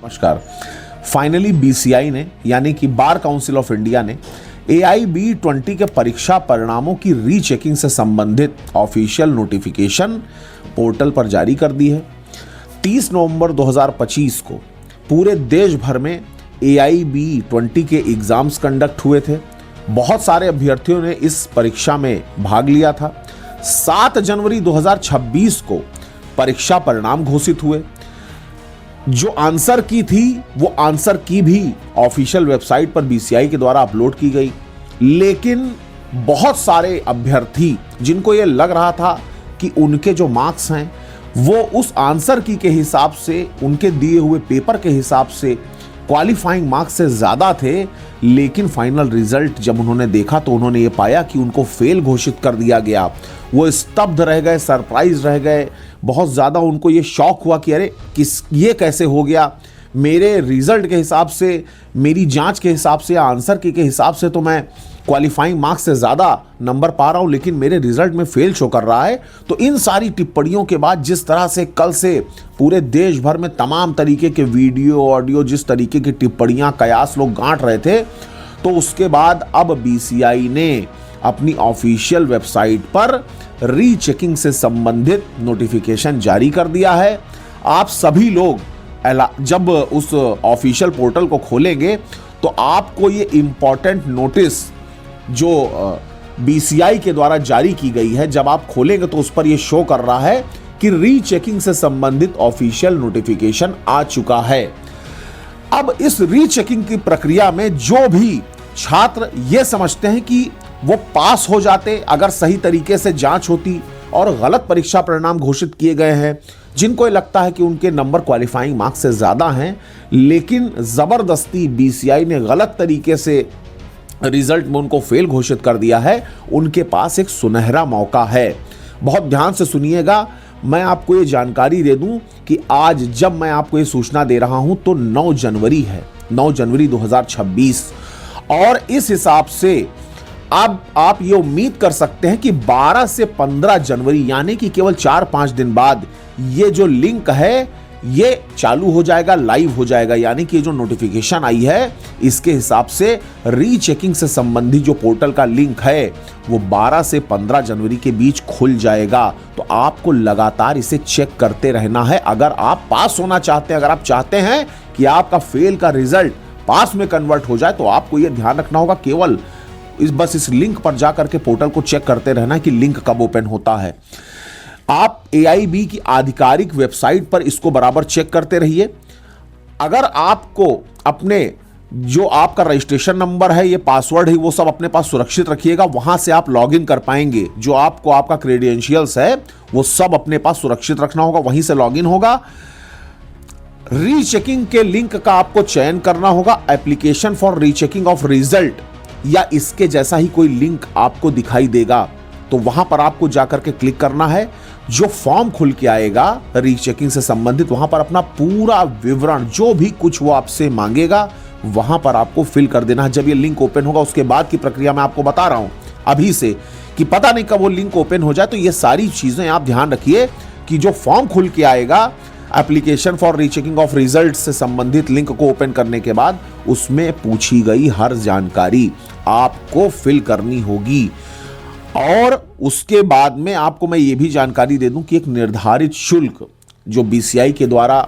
नमस्कार। Finally BCI ने यानी कि बार काउंसिल ऑफ इंडिया ने AIB20 के परीक्षा परिणामों की रीचेकिंग से संबंधित ऑफिशियल नोटिफिकेशन पोर्टल पर जारी कर दी है। 30 नवंबर 2025 को पूरे देश भर में AIB20 के एग्जाम्स कंडक्ट हुए थे। बहुत सारे अभ्यर्थियों ने इस परीक्षा में भाग लिया था। 7 जनवरी 2026 को परीक्षा परिणाम घोषित हुए। जो आंसर की थी वो आंसर की भी ऑफिशियल वेबसाइट पर बीसीआई के द्वारा अपलोड की गई, लेकिन बहुत सारे अभ्यर्थी जिनको ये लग रहा था कि उनके जो मार्क्स हैं वो उस आंसर की के हिसाब से, उनके दिए हुए पेपर के हिसाब से क्वालिफाइंग मार्क्स से ज़्यादा थे, लेकिन फाइनल रिजल्ट जब उन्होंने देखा तो उन्होंने ये पाया कि उनको फेल घोषित कर दिया गया। वो स्तब्ध रह गए, सरप्राइज रह गए। बहुत ज़्यादा उनको ये शॉक हुआ कि अरे ये कैसे हो गया। मेरे रिजल्ट के हिसाब से, मेरी जांच के हिसाब से या आंसर के हिसाब से तो मैं क्वालिफाइंग मार्क्स से ज़्यादा नंबर पा रहा हूँ, लेकिन मेरे रिजल्ट में फेल शो कर रहा है। तो इन सारी टिप्पणियों के बाद जिस तरह से कल से पूरे देश भर में तमाम तरीके के वीडियो, ऑडियो, जिस तरीके की टिप्पणियाँ कयास लोग गांठ रहे थे, तो उसके बाद अब बीसीआई ने अपनी ऑफिशियल वेबसाइट पर रीचेकिंग से संबंधित नोटिफिकेशन जारी कर दिया है। आप सभी लोग जब उस ऑफिशियल पोर्टल को खोलेंगे तो आपको ये इंपॉर्टेंट नोटिस जो बीसीआई के द्वारा जारी की गई है, जब आप खोलेंगे तो उस पर यह शो कर रहा है कि रीचेकिंग से संबंधित ऑफिशियल नोटिफिकेशन आ चुका है। अब इस रीचेकिंग की प्रक्रिया में जो भी छात्र ये समझते हैं कि वो पास हो जाते अगर सही तरीके से जांच होती, और गलत परीक्षा परिणाम घोषित किए गए हैं, जिनको ये लगता है कि उनके नंबर क्वालिफाइंग मार्क्स से ज़्यादा हैं, लेकिन ज़बरदस्ती बीसीआई ने गलत तरीके से रिजल्ट में उनको फेल घोषित कर दिया है, उनके पास एक सुनहरा मौका है। बहुत ध्यान से सुनिएगा। मैं आपको ये जानकारी दे दूं कि आज जब मैं आपको ये सूचना दे रहा हूं तो 9 जनवरी है, 9 जनवरी 2026, और इस हिसाब से अब आप ये उम्मीद कर सकते हैं कि 12 से 15 जनवरी यानी कि केवल 4-5 दिन बाद ये जो लिंक है ये चालू हो जाएगा, लाइव हो जाएगा। यानी कि जो नोटिफिकेशन आई है इसके हिसाब से रीचेकिंग से संबंधित जो पोर्टल का लिंक है वो 12 से 15 जनवरी के बीच खुल जाएगा। तो आपको लगातार इसे चेक करते रहना है। अगर आप पास होना चाहते हैं, अगर आप चाहते हैं कि आपका फेल का रिजल्ट पास में कन्वर्ट हो जाए, तो आपको यह ध्यान रखना होगा केवल बस इस लिंक पर जाकर के पोर्टल को चेक करते रहना कि लिंक कब ओपन होता है। आप AIB की आधिकारिक वेबसाइट पर इसको बराबर चेक करते रहिए। अगर आपको अपने जो आपका रजिस्ट्रेशन नंबर है, ये पासवर्ड है, वो सब अपने पास सुरक्षित रखिएगा। वहां से आप लॉगिन कर पाएंगे। जो आपको आपका क्रेडेंशियल्स है वो सब अपने पास सुरक्षित रखना होगा, वहीं से लॉगिन होगा। रीचेकिंग के लिंक का आपको चयन करना होगा। Application for rechecking of result या इसके जैसा ही कोई लिंक आपको दिखाई देगा तो वहां पर आपको जाकर के क्लिक करना है। जो फॉर्म खुल के आएगा रीचेकिंग से संबंधित, वहां पर अपना पूरा विवरण जो भी कुछ वो आपसे मांगेगा वहां पर आपको फिल कर देना है। जब ये लिंक ओपन होगा उसके बाद की प्रक्रिया मैं आपको बता रहा हूं अभी से कि पता नहीं कब वो लिंक ओपन हो जाए। तो ये सारी चीजें आप ध्यान रखिए कि जो फॉर्म खुल के आएगा application for rechecking of result से संबंधित लिंक को ओपन करने के बाद उसमें पूछी गई हर जानकारी आपको फिल करनी होगी। और उसके बाद में आपको मैं ये भी जानकारी दे दूं कि एक निर्धारित शुल्क जो बीसीआई के द्वारा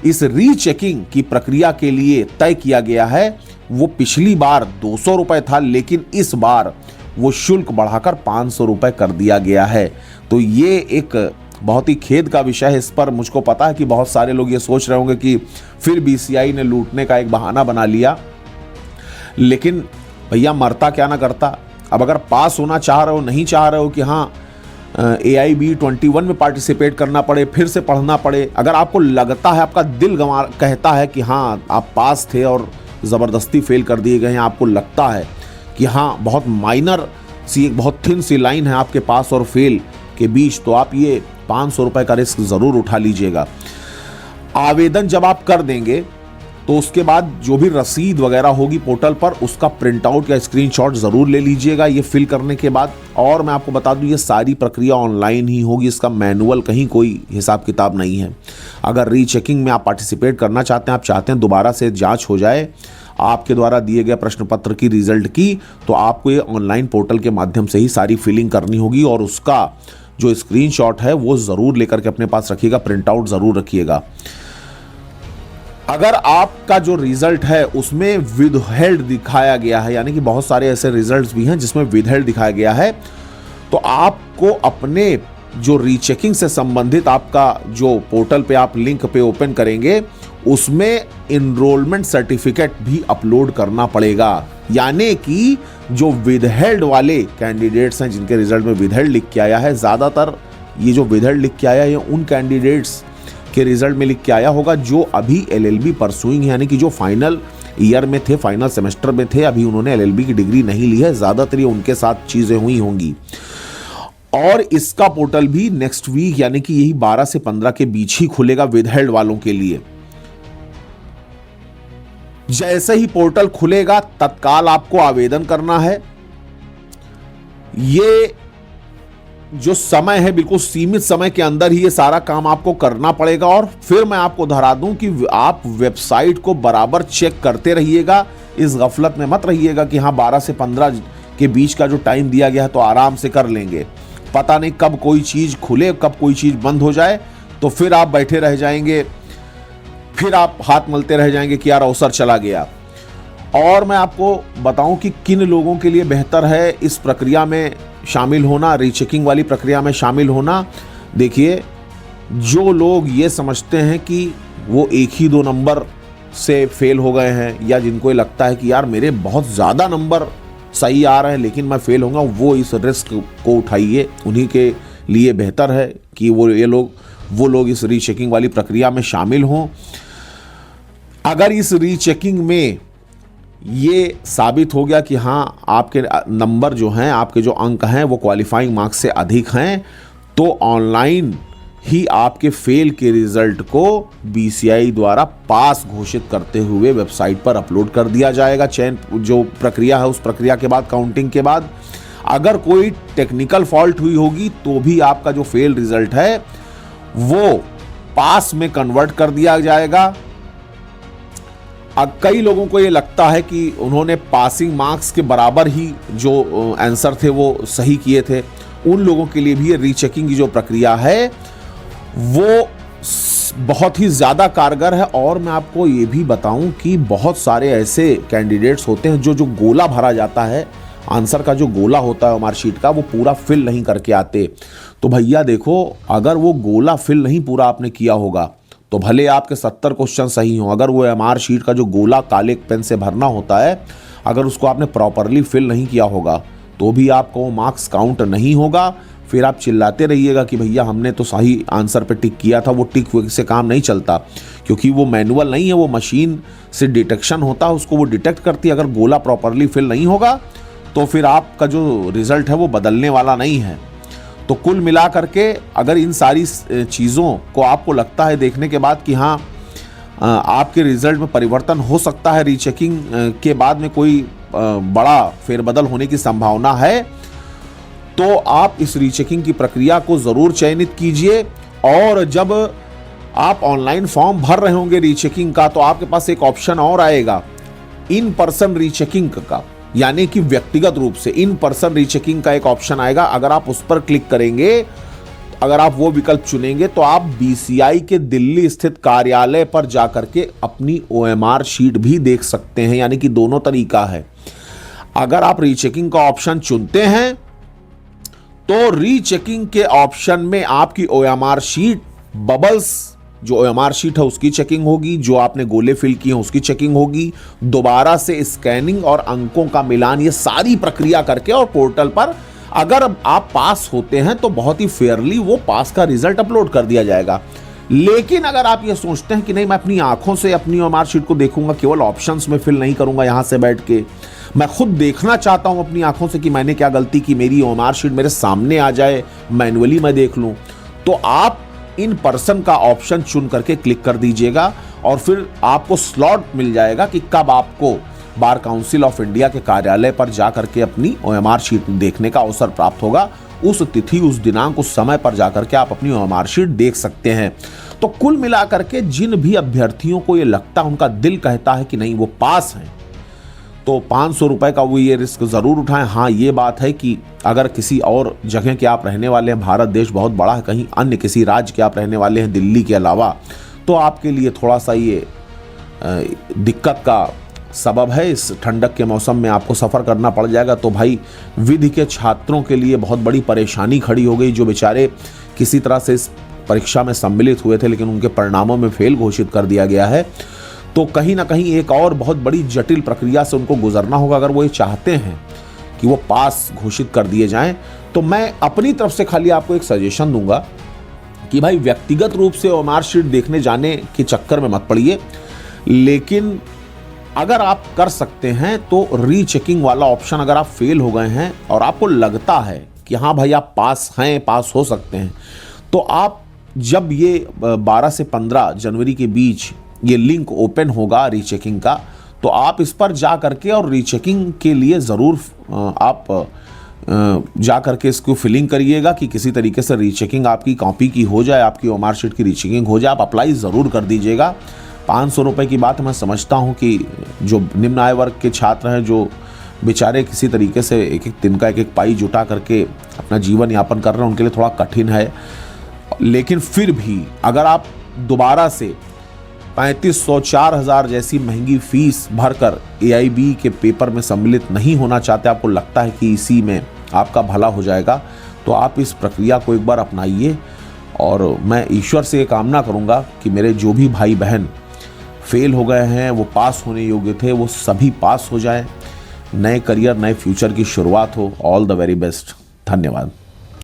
इस रीचेकिंग की प्रक्रिया के लिए तय किया गया है वो पिछली बार 200 रुपए था, लेकिन इस बार वो शुल्क बढ़ाकर 500 रुपए कर दिया गया है। तो ये एक बहुत ही खेद का विषय है। इस पर मुझको पता है कि बहुत सारे लोग ये सोच रहे होंगे कि फिर बीसीआई ने लूटने का एक बहाना बना लिया, लेकिन भैया मरता क्या ना करता। अब अगर पास होना चाह रहे हो, नहीं चाह रहे हो कि हाँ AIB21 में पार्टिसिपेट करना पड़े, फिर से पढ़ना पड़े, अगर आपको लगता है, आपका दिल कहता है कि हाँ आप पास थे और ज़बरदस्ती फेल कर दिए गए हैं, आपको लगता है कि हाँ बहुत माइनर सी, एक बहुत थिन सी लाइन है आपके पास और फेल के बीच, तो आप ये 500 रुपए का रिस्क ज़रूर उठा लीजिएगा। आवेदन जब आप कर देंगे तो उसके बाद जो भी रसीद वगैरह होगी पोर्टल पर, उसका प्रिंट आउट या स्क्रीनशॉट ज़रूर ले लीजिएगा ये फिल करने के बाद। और मैं आपको बता दूं ये सारी प्रक्रिया ऑनलाइन ही होगी, इसका मैनुअल कहीं कोई हिसाब किताब नहीं है। अगर रीचेकिंग में आप पार्टिसिपेट करना चाहते हैं, आप चाहते हैं दोबारा से जाँच हो जाए आपके द्वारा दिए गए प्रश्न पत्र की रिजल्ट की, तो आपको ये ऑनलाइन पोर्टल के माध्यम से ही सारी फिलिंग करनी होगी और उसका जो स्क्रीनशॉट है वो ज़रूर लेकर के अपने पास रखिएगा, प्रिंट आउट ज़रूर रखिएगा। अगर आपका जो रिजल्ट है उसमें विदहेल्ड दिखाया गया है, यानी कि बहुत सारे ऐसे रिजल्ट्स भी हैं जिसमें विदहेल्ड दिखाया गया है, तो आपको अपने जो रीचेकिंग से संबंधित आपका जो पोर्टल पे आप लिंक पे ओपन करेंगे उसमें इनरोलमेंट सर्टिफिकेट भी अपलोड करना पड़ेगा। यानी कि जो विदहेल्ड वाले कैंडिडेट्स हैं जिनके रिजल्ट में विदहेल्ड लिख के आया है, ज़्यादातर ये जो विदहेल्ड लिख के आया है उन कैंडिडेट्स के रिजल्ट में लिख के आया होगा जो अभी LLB परसुइंग, यानी कि जो फाइनल ईयर में थे, फाइनल सेमेस्टर में थे, अभी उन्होंने LLB की डिग्री नहीं ली है, ज़्यादातर ये उनके साथ चीज़ें हुई होंगी। और इसका पोर्टल भी नेक्स्ट वीक यानी कि यही 12 से 15 के बीच ही खुलेगा विदहेल्ड वालों के लिए। जैसे ही पोर्टल खुलेगा तत्काल आपको आवेदन करना है। ये जो समय है बिल्कुल सीमित समय के अंदर ही ये सारा काम आपको करना पड़ेगा। और फिर मैं आपको दोहरा दूं कि आप वेबसाइट को बराबर चेक करते रहिएगा, इस गफलत में मत रहिएगा कि हाँ 12 से 15 के बीच का जो टाइम दिया गया है तो आराम से कर लेंगे। पता नहीं कब कोई चीज़ खुले, कब कोई चीज़ बंद हो जाए, तो फिर आप बैठे रह जाएंगे, फिर आप हाथ मलते रह जाएंगे कि यार अवसर चला गया। और मैं आपको बताऊं कि किन लोगों के लिए बेहतर है इस प्रक्रिया में शामिल होना, रीचेकिंग वाली प्रक्रिया में शामिल होना। देखिए, जो लोग ये समझते हैं कि वो 1 ही 2 नंबर से फेल हो गए हैं, या जिनको ये लगता है कि यार मेरे बहुत ज़्यादा नंबर सही आ रहे हैं लेकिन मैं फेल होऊंगा, वो इस रिस्क को उठाइए। उन्हीं के लिए बेहतर है कि वो लोग इस रीचेकिंग वाली प्रक्रिया में शामिल हों। अगर इस रीचेकिंग में ये साबित हो गया कि हाँ आपके नंबर जो हैं, आपके जो अंक हैं वो क्वालिफाइंग मार्क्स से अधिक हैं, तो ऑनलाइन ही आपके फेल के रिजल्ट को BCI द्वारा पास घोषित करते हुए वेबसाइट पर अपलोड कर दिया जाएगा। चयन जो प्रक्रिया है उस प्रक्रिया के बाद, काउंटिंग के बाद अगर कोई टेक्निकल फॉल्ट हुई होगी तो भी आपका जो फेल रिजल्ट है वो पास में कन्वर्ट कर दिया जाएगा। अब कई लोगों को ये लगता है कि उन्होंने पासिंग मार्क्स के बराबर ही जो आंसर थे वो सही किए थे, उन लोगों के लिए भी ये रीचेकिंग की जो प्रक्रिया है वो बहुत ही ज़्यादा कारगर है। और मैं आपको ये भी बताऊं कि बहुत सारे ऐसे कैंडिडेट्स होते हैं जो गोला भरा जाता है, आंसर का जो गोला होता है मार्कशीट का, वो पूरा फिल नहीं करके आते। तो भैया देखो, अगर वो गोला फिल नहीं पूरा आपने किया होगा तो भले आपके 70 क्वेश्चन सही हों, अगर वो MR शीट का जो गोला काले पेन से भरना होता है, अगर उसको आपने प्रॉपरली फिल नहीं किया होगा तो भी आपको वो मार्क्स काउंट नहीं होगा। फिर आप चिल्लाते रहिएगा कि भैया हमने तो सही आंसर पे टिक किया था। वो टिक से काम नहीं चलता, क्योंकि वो मैनुअल नहीं है, वो मशीन से डिटेक्शन होता है, उसको वो डिटेक्ट करती है। अगर गोला प्रॉपरली फिल नहीं होगा तो फिर आपका जो रिज़ल्ट है वो बदलने वाला नहीं है। तो कुल मिला करके अगर इन सारी चीज़ों को आपको लगता है देखने के बाद कि हाँ आपके रिज़ल्ट में परिवर्तन हो सकता है, रीचेकिंग के बाद में कोई बड़ा फेरबदल होने की संभावना है, तो आप इस रीचेकिंग की प्रक्रिया को ज़रूर चयनित कीजिए। और जब आप ऑनलाइन फॉर्म भर रहे होंगे रीचेकिंग का, तो आपके पास एक ऑप्शन और आएगा इन पर्सन रीचेकिंग का, यानी कि व्यक्तिगत रूप से इन पर्सन रीचेकिंग का एक ऑप्शन आएगा। अगर आप उस पर क्लिक करेंगे, अगर आप वो विकल्प चुनेंगे, तो आप BCI के दिल्ली स्थित कार्यालय पर जाकर के अपनी OMR शीट भी देख सकते हैं, यानी कि दोनों तरीका है। अगर आप रीचेकिंग का ऑप्शन चुनते हैं तो रीचेकिंग के ऑप्शन में आपकी OMR शीट, बबल्स जो OMR शीट है उसकी चेकिंग होगी, जो आपने गोले फिल किए हैं उसकी चेकिंग होगी, दोबारा से स्कैनिंग और अंकों का मिलान, ये सारी प्रक्रिया करके और पोर्टल पर अगर आप पास होते हैं तो बहुत ही फेयरली वो पास का रिजल्ट अपलोड कर दिया जाएगा। लेकिन अगर आप ये सोचते हैं कि नहीं मैं अपनी आंखों से अपनी OMR शीट को देखूंगा, केवल ऑप्शंस में फिल नहीं करूंगा यहां से बैठ के, मैं खुद देखना चाहता हूं अपनी आंखों से कि मैंने क्या गलती की, मेरी OMR शीट मेरे सामने आ जाए, मैनुअली मैं देख लूं, तो आप इन पर्सन का ऑप्शन चुन करके क्लिक कर दीजिएगा और फिर आपको स्लॉट मिल जाएगा कि कब आपको बार काउंसिल ऑफ इंडिया के कार्यालय पर जाकर के अपनी OMR शीट देखने का अवसर प्राप्त होगा। उस तिथि, उस दिनांक, उस समय पर जाकर के आप अपनी OMR शीट देख सकते हैं। तो कुल मिलाकर के जिन भी अभ्यर्थियों को ये लगता है, उनका दिल कहता है कि नहीं वो पास हैं, तो 500 रुपए का वो ये रिस्क ज़रूर उठाएं। हाँ, ये बात है कि अगर किसी और जगह के आप रहने वाले हैं, भारत देश बहुत बड़ा है, कहीं अन्य किसी राज्य के आप रहने वाले हैं दिल्ली के अलावा, तो आपके लिए थोड़ा सा ये दिक्कत का सबब है। इस ठंडक के मौसम में आपको सफ़र करना पड़ जाएगा। तो भाई विधि के छात्रों के लिए बहुत बड़ी परेशानी खड़ी हो गई, जो बेचारे किसी तरह से इस परीक्षा में सम्मिलित हुए थे लेकिन उनके परिणामों में फेल घोषित कर दिया गया है। तो कहीं ना कहीं एक और बहुत बड़ी जटिल प्रक्रिया से उनको गुजरना होगा अगर वो ये चाहते हैं कि वो पास घोषित कर दिए जाएं। तो मैं अपनी तरफ से खाली आपको एक सजेशन दूंगा कि भाई व्यक्तिगत रूप से OMR शीट देखने जाने के चक्कर में मत पड़िए, लेकिन अगर आप कर सकते हैं तो रीचेकिंग वाला ऑप्शन, अगर आप फेल हो गए हैं और आपको लगता है कि हाँ भाई आप पास हैं, पास हो सकते हैं, तो आप जब ये 12 से 15 जनवरी के बीच ये लिंक ओपन होगा रीचेकिंग का, तो आप इस पर जा करके और रीचेकिंग के लिए ज़रूर आप जा करके इसको फिलिंग करिएगा कि किसी तरीके से रीचेकिंग आपकी कॉपी की हो जाए, आपकी OMR शीट की रीचेकिंग हो जाए। आप अप्लाई ज़रूर कर दीजिएगा। 500 रुपये की बात मैं समझता हूँ कि जो निम्न आय वर्ग के छात्र हैं, जो बेचारे किसी तरीके से एक एक दिन का एक एक पाई जुटा करके अपना जीवन यापन कर रहे हैं, उनके लिए थोड़ा कठिन है। लेकिन फिर भी अगर आप दोबारा से 3500, 4000 जैसी महंगी फीस भरकर AIB के पेपर में सम्मिलित नहीं होना चाहते, आपको लगता है कि इसी में आपका भला हो जाएगा, तो आप इस प्रक्रिया को एक बार अपनाइए। और मैं ईश्वर से ये कामना करूँगा कि मेरे जो भी भाई बहन फेल हो गए हैं, वो पास होने योग्य थे, वो सभी पास हो जाएं, नए करियर, नए फ्यूचर की शुरुआत हो। All the very best. धन्यवाद।